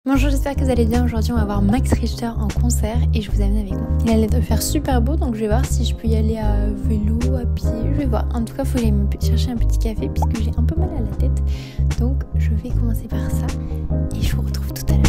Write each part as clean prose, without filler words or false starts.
Bonjour, j'espère que vous allez bien. Aujourd'hui on va voir Max Richter en concert et je vous amène avec moi. Il allait de faire super beau, donc je vais voir si je peux y aller à vélo, à pied, je vais voir. En tout cas il faut aller me chercher un petit café puisque j'ai un peu mal à la tête. Donc je vais commencer par ça et je vous retrouve tout à l'heure.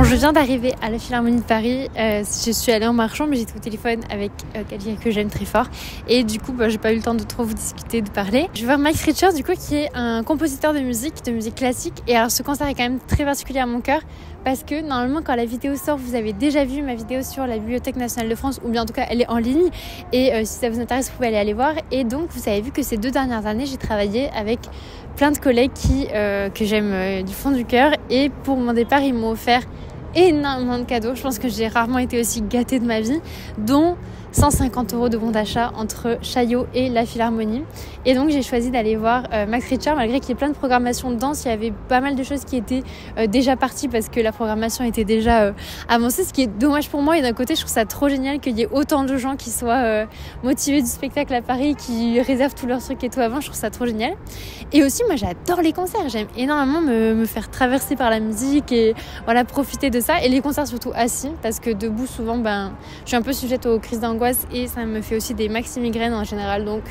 Je viens d'arriver à la Philharmonie de Paris, je suis allée en marchant mais j'étais au téléphone avec quelqu'un que j'aime très fort et du coup j'ai pas eu le temps de trop vous discuter, de parler. Je vais voir Max Richter du coup qui est un compositeur de musique classique et alors ce concert est quand même très particulier à mon cœur parce que normalement quand la vidéo sort vous avez déjà vu ma vidéo sur la Bibliothèque nationale de France ou bien en tout cas elle est en ligne et si ça vous intéresse vous pouvez aller voir et donc vous avez vu que ces 2 dernières années j'ai travaillé avec plein de collègues que j'aime du fond du cœur et pour mon départ ils m'ont offert énormément de cadeaux. Je pense que j'ai rarement été aussi gâtée de ma vie, dont 150 € de bon d'achat entre Chaillot et la Philharmonie. Et donc j'ai choisi d'aller voir Max Richter, malgré qu'il y ait plein de programmations de danse. Il y avait pas mal de choses qui étaient déjà parties parce que la programmation était déjà avancée, ce qui est dommage pour moi. Et d'un côté, je trouve ça trop génial qu'il y ait autant de gens qui soient motivés du spectacle à Paris, qui réservent tous leurs trucs et tout avant. Je trouve ça trop génial. Et aussi, moi, j'adore les concerts. J'aime énormément me faire traverser par la musique et voilà, profiter de ça. Et les concerts surtout assis, parce que debout, souvent, je suis un peu sujette aux crises d'angoisse et ça me fait aussi des maxi migraines en général. Donc,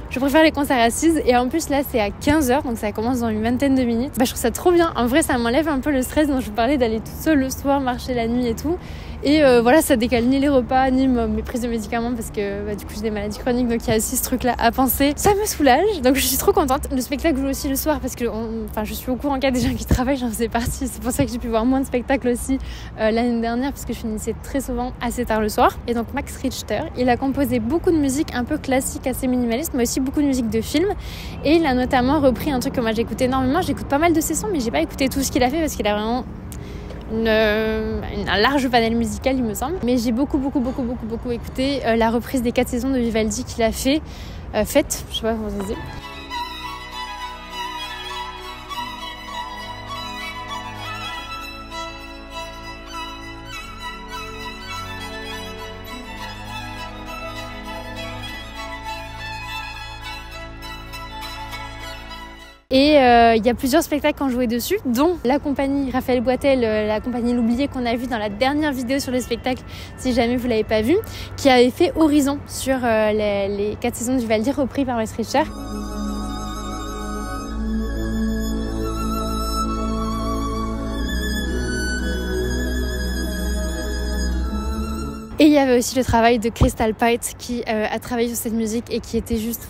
je préfère les concerts assises et en plus là c'est à 15h donc ça commence dans une vingtaine de minutes. Je trouve ça trop bien, en vrai ça m'enlève un peu le stress dont je vous parlais d'aller toute seule le soir, marcher la nuit et tout et voilà ça décale ni les repas ni mes prises de médicaments parce que du coup j'ai des maladies chroniques donc il y a aussi ce truc là à penser, ça me soulage donc je suis trop contente. Le spectacle joue aussi le soir parce que je suis au courant qu'il y a des gens qui travaillent, j'en faisais partie, c'est pour ça que j'ai pu voir moins de spectacles aussi l'année dernière parce que je finissais très souvent assez tard le soir. Et donc Max Richter il a composé beaucoup de musique un peu classique assez minimaliste mais aussi beaucoup de musique de film et il a notamment repris un truc que moi j'écoute énormément, j'écoute pas mal de ses sons mais j'ai pas écouté tout ce qu'il a fait parce qu'il a vraiment un large panel musical il me semble, mais j'ai beaucoup écouté la reprise des 4 saisons de Vivaldi qu'il a faite, je sais pas comment ça se dit. Et il y a plusieurs spectacles qui ont joué dessus, dont la compagnie Raphaël Boitel, la compagnie L'Oublié qu'on a vu dans la dernière vidéo sur le spectacle, si jamais vous l'avez pas vu, qui avait fait Horizon sur les 4 saisons de Vivaldi repris par Max Richter. Et il y avait aussi le travail de Crystal Pite qui a travaillé sur cette musique et qui était juste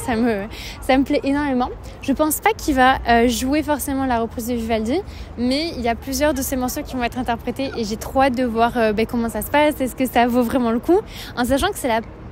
ça me plaît énormément. Je pense pas qu'il va jouer forcément la reprise de Vivaldi, mais il y a plusieurs de ces morceaux qui vont être interprétés et j'ai trop hâte de voir comment ça se passe, est-ce que ça vaut vraiment le coup, en sachant que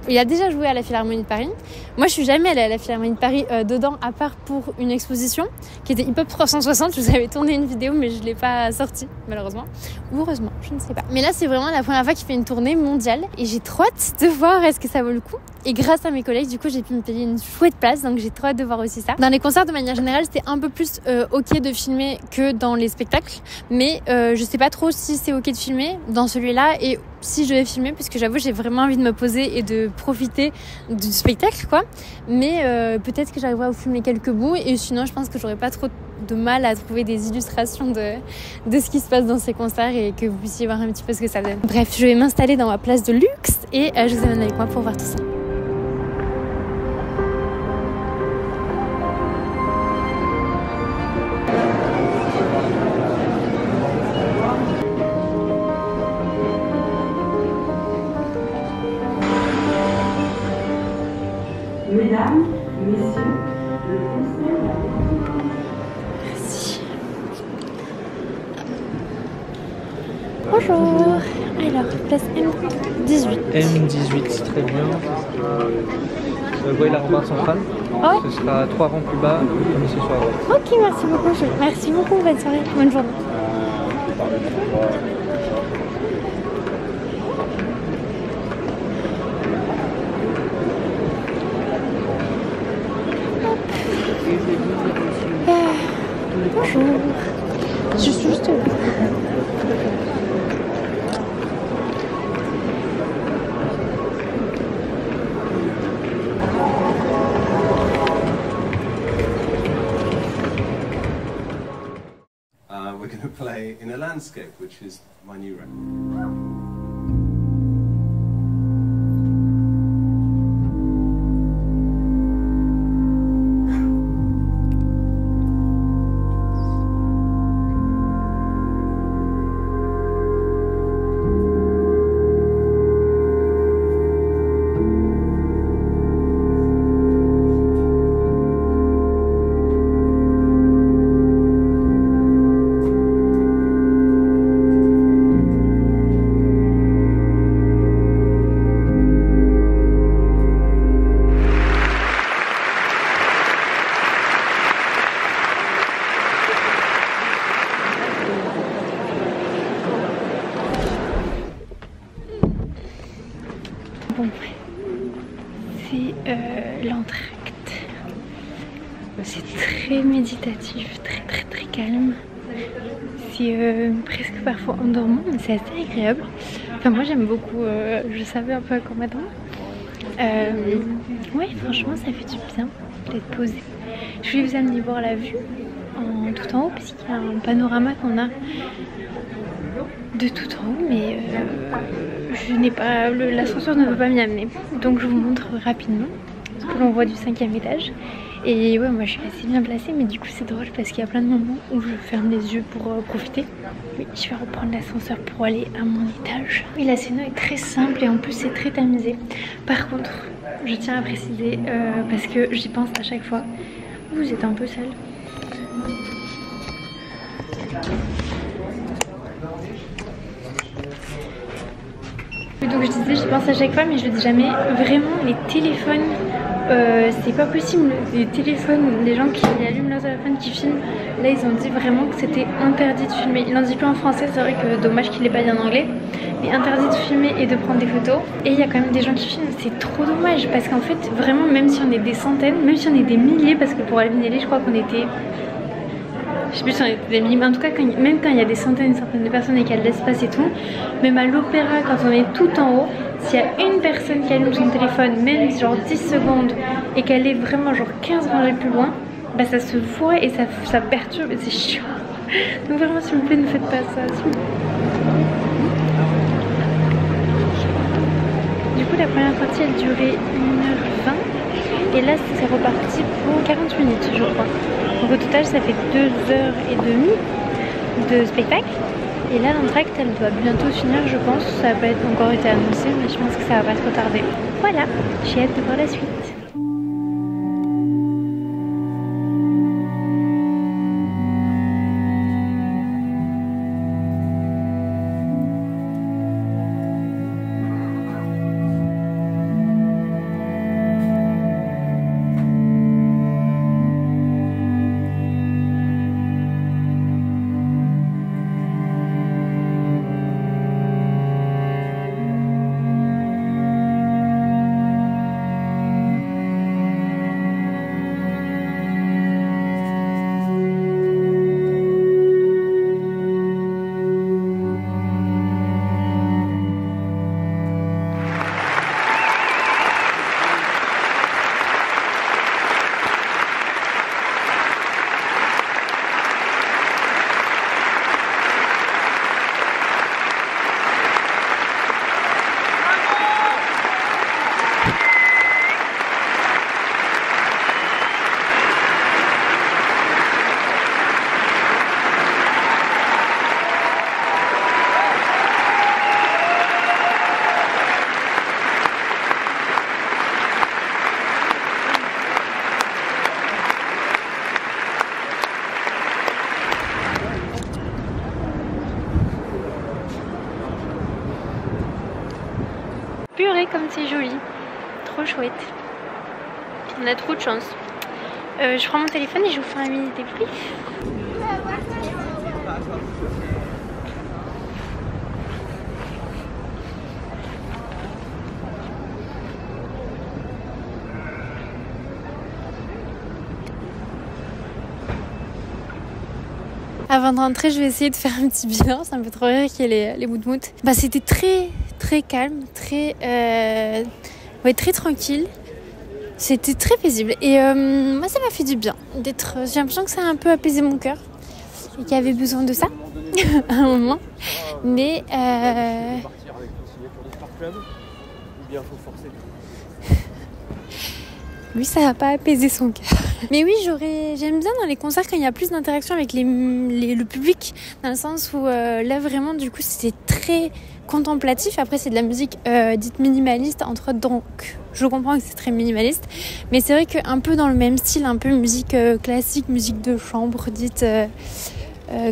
il a déjà joué à la Philharmonie de Paris. Moi, je suis jamais allée à la Philharmonie de Paris dedans, à part pour une exposition qui était Hip Hop 360. Je vous avais tourné une vidéo, mais je l'ai pas sortie, malheureusement. Ou heureusement, je ne sais pas. Mais là, c'est vraiment la première fois qu'il fait une tournée mondiale et j'ai trop hâte de voir est-ce que ça vaut le coup. Et grâce à mes collègues, du coup, j'ai pu me payer une chouette place, donc j'ai trop hâte de voir aussi ça. Dans les concerts, de manière générale, c'était un peu plus ok de filmer que dans les spectacles, mais je sais pas trop si c'est ok de filmer dans celui-là et si je vais filmer, puisque j'avoue j'ai vraiment envie de me poser et de profiter du spectacle quoi, mais peut-être que j'arriverai à vous filmer quelques bouts et sinon je pense que j'aurai pas trop de mal à trouver des illustrations de ce qui se passe dans ces concerts et que vous puissiez voir un petit peu ce que ça donne. Bref, je vais m'installer dans ma place de luxe et je vous amène avec moi pour voir tout ça. Mesdames, Messieurs, le concert. Merci. Bonjour. Alors, place M18. M18, très bien. Vous voyez la rambarde centrale? Ouais. Ce sera 3 rangs plus bas, comme ici sur la droite. Ok, merci beaucoup. Merci beaucoup, bonne soirée, bonne journée. Bonjour. Je suis juste là. We're going to play In a Landscape, which is my new record. Bon, c'est l'entracte. C'est très méditatif, très calme. C'est presque parfois endormant, mais c'est assez agréable. Enfin, moi j'aime beaucoup, je savais un peu à quoi m'attendre. Ouais, franchement, ça fait du bien d'être posé. Je voulais vous amener voir la vue en tout en haut, parce qu'il y a un panorama qu'on a de tout en haut, mais je n'ai pas, l'ascenseur ne veut pas m'y amener. Donc je vous montre rapidement ce que l'on voit du 5e étage. Et ouais, moi je suis assez bien placée, mais du coup c'est drôle parce qu'il y a plein de moments où je ferme les yeux pour profiter. Mais je vais reprendre l'ascenseur pour aller à mon étage. Et la scène est très simple et en plus c'est très tamisé. Par contre, je tiens à préciser, parce que j'y pense à chaque fois, vous êtes un peu sale. Donc je disais, je pense à chaque fois, mais je le dis jamais. Vraiment, les téléphones, c'est pas possible. Les téléphones, les gens qui allument leur téléphone, qui filment, là ils ont dit vraiment que c'était interdit de filmer. Ils l'ont dit plus en français, c'est vrai que dommage qu'il l'ait pas dit en anglais. Mais interdit de filmer et de prendre des photos. Et il y a quand même des gens qui filment, c'est trop dommage. Parce qu'en fait, vraiment, même si on est des centaines, même si on est des milliers, parce que pour Alvinelli, je crois qu'on était... Je sais plus si on était des milliers, mais en tout cas, même quand il y a des centaines de personnes et qu'il y a de l'espace et tout, même à l'opéra, quand on est tout en haut, s'il y a une personne qui allume son téléphone, même genre 10 secondes, et qu'elle est vraiment genre 15 rangées plus loin, bah ça se voit et ça perturbe et c'est chiant. Donc vraiment, s'il vous plaît, ne faites pas ça. Du coup, la première partie, elle durait 1h20. Et là, c'est reparti pour 40 minutes, je crois. Donc au total, ça fait 2h30 de spectacle. Et là, l'entracte, elle doit bientôt finir, je pense. Ça n'a pas encore été annoncé, mais je pense que ça va pas trop tarder. Voilà, j'ai hâte de voir la suite. comme c'est joli. Trop chouette. On a trop de chance. Je prends mon téléphone et je vous fais un mini débrief. Avant de rentrer, je vais essayer de faire un petit bilan. Ça me fait trop rire qu'il y ait les mout-mout. Bah, c'était très très calme, très tranquille. C'était très paisible. Et moi, ça m'a fait du bien d'être. J'ai l'impression que ça a un peu apaisé mon cœur et qu'il y avait besoin de ça à un moment. Mais Partir avec signer pour le Sport Club ou bien faut forcer. lui, ça n'a pas apaisé son cœur. Mais oui, j'aime bien dans les concerts quand il y a plus d'interaction avec le public, dans le sens où là vraiment du coup c'était très contemplatif. Après c'est de la musique dite minimaliste entre autres, donc je comprends que c'est très minimaliste, mais c'est vrai qu'un peu dans le même style, un peu musique classique, musique de chambre dite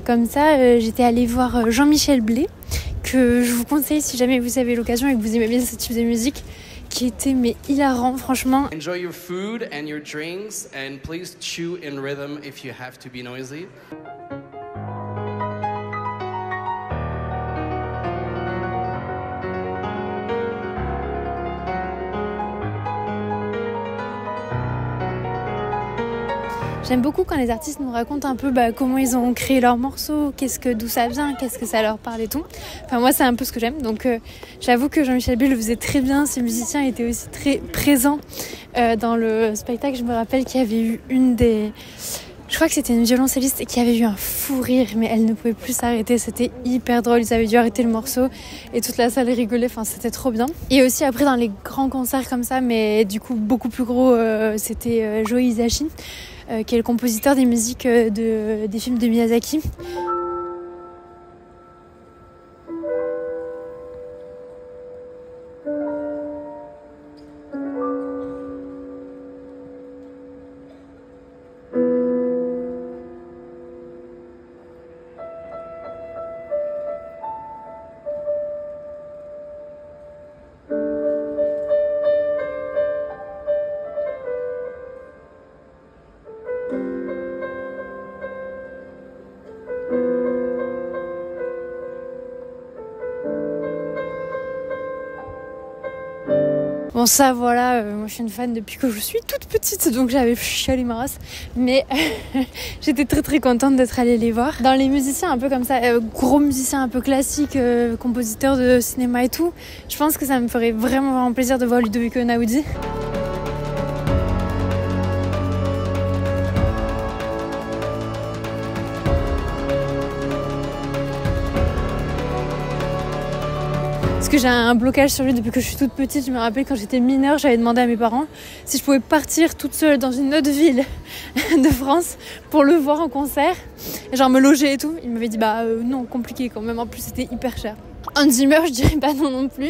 comme ça. J'étais allée voir Jean-Michel Blé, que je vous conseille si jamais vous avez l'occasion et que vous aimez bien ce type de musique, qui était mais hilarant franchement. Enjoy your food and your drinks and please chew in rhythm if you have to be noisy. J'aime beaucoup quand les artistes nous racontent un peu comment ils ont créé leurs morceaux, d'où ça vient, qu'est-ce que ça leur parle et tout. Enfin moi c'est un peu ce que j'aime, donc j'avoue que Jean-Michel Blé le faisait très bien. Ses musiciens étaient aussi très présents dans le spectacle. Je me rappelle qu'il y avait eu je crois que c'était une violoncelliste qui avait eu un fou rire, mais elle ne pouvait plus s'arrêter, c'était hyper drôle. Ils avaient dû arrêter le morceau et toute la salle rigolait, enfin c'était trop bien. Et aussi après dans les grands concerts comme ça, mais du coup beaucoup plus gros, c'était Joe Hisaishi, qui est le compositeur des musiques des films de Miyazaki. Bon ça voilà, moi je suis une fan depuis que je suis toute petite, donc j'avais chialé ma race, mais j'étais très très contente d'être allée les voir. Dans les musiciens un peu comme ça, gros musiciens un peu classiques, compositeurs de cinéma et tout, je pense que ça me ferait vraiment plaisir de voir Ludovico Einaudi. Parce que j'ai un blocage sur lui depuis que je suis toute petite. Je me rappelle quand j'étais mineure, j'avais demandé à mes parents si je pouvais partir toute seule dans une autre ville de France pour le voir en concert, et genre me loger et tout. Ils m'avaient dit non, compliqué quand même, en plus c'était hyper cher. Hans Zimmer, je dirais pas non plus.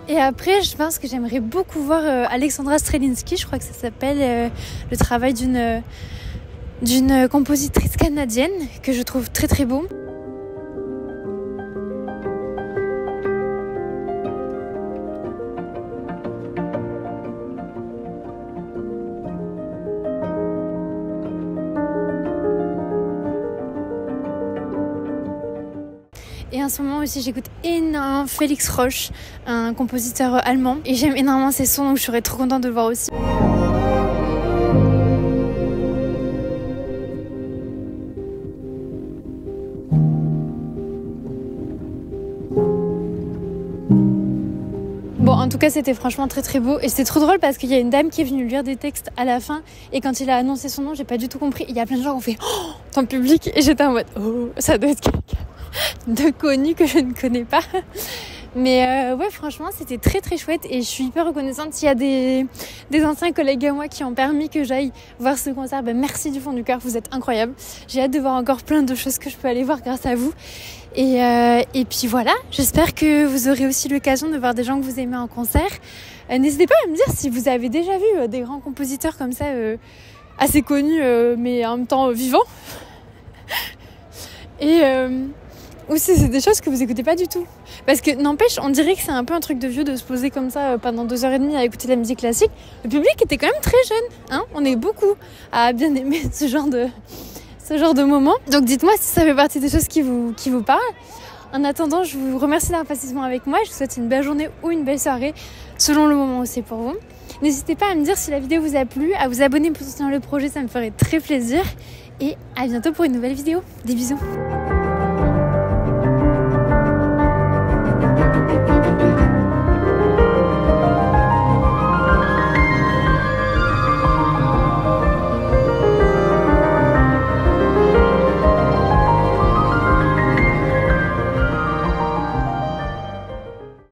Et après, je pense que j'aimerais beaucoup voir Alexandra Strelinski. Je crois que ça s'appelle le travail d'une compositrice canadienne que je trouve très très beau. Et en ce moment aussi j'écoute énormément Félix Roche, un compositeur allemand, et j'aime énormément ses sons, donc je serais trop contente de le voir aussi. Bon, en tout cas c'était franchement très très beau, et c'était trop drôle parce qu'il y a une dame qui est venue lire des textes à la fin, et quand il a annoncé son nom j'ai pas du tout compris. Il y a plein de gens qui ont fait oh dans le public, et j'étais en mode oh ça doit être quelqu'un de connu que je ne connais pas. Mais ouais, franchement, c'était très très chouette et je suis hyper reconnaissante. S'il y a des anciens collègues à moi qui ont permis que j'aille voir ce concert, merci du fond du cœur, vous êtes incroyables. J'ai hâte de voir encore plein de choses que je peux aller voir grâce à vous. Et puis voilà, j'espère que vous aurez aussi l'occasion de voir des gens que vous aimez en concert. N'hésitez pas à me dire si vous avez déjà vu des grands compositeurs comme ça, assez connus, mais en même temps vivants. Ou si c'est des choses que vous écoutez pas du tout. Parce que n'empêche, on dirait que c'est un peu un truc de vieux de se poser comme ça pendant 2h30 à écouter de la musique classique. Le public était quand même très jeune, hein. On est beaucoup à bien aimer ce genre de moment. Donc dites-moi si ça fait partie des choses qui vous parlent. En attendant, je vous remercie d'avoir passé ce moment avec moi. Je vous souhaite une belle journée ou une belle soirée, selon le moment où c'est pour vous. N'hésitez pas à me dire si la vidéo vous a plu, à vous abonner pour soutenir le projet, ça me ferait très plaisir. Et à bientôt pour une nouvelle vidéo. Des bisous.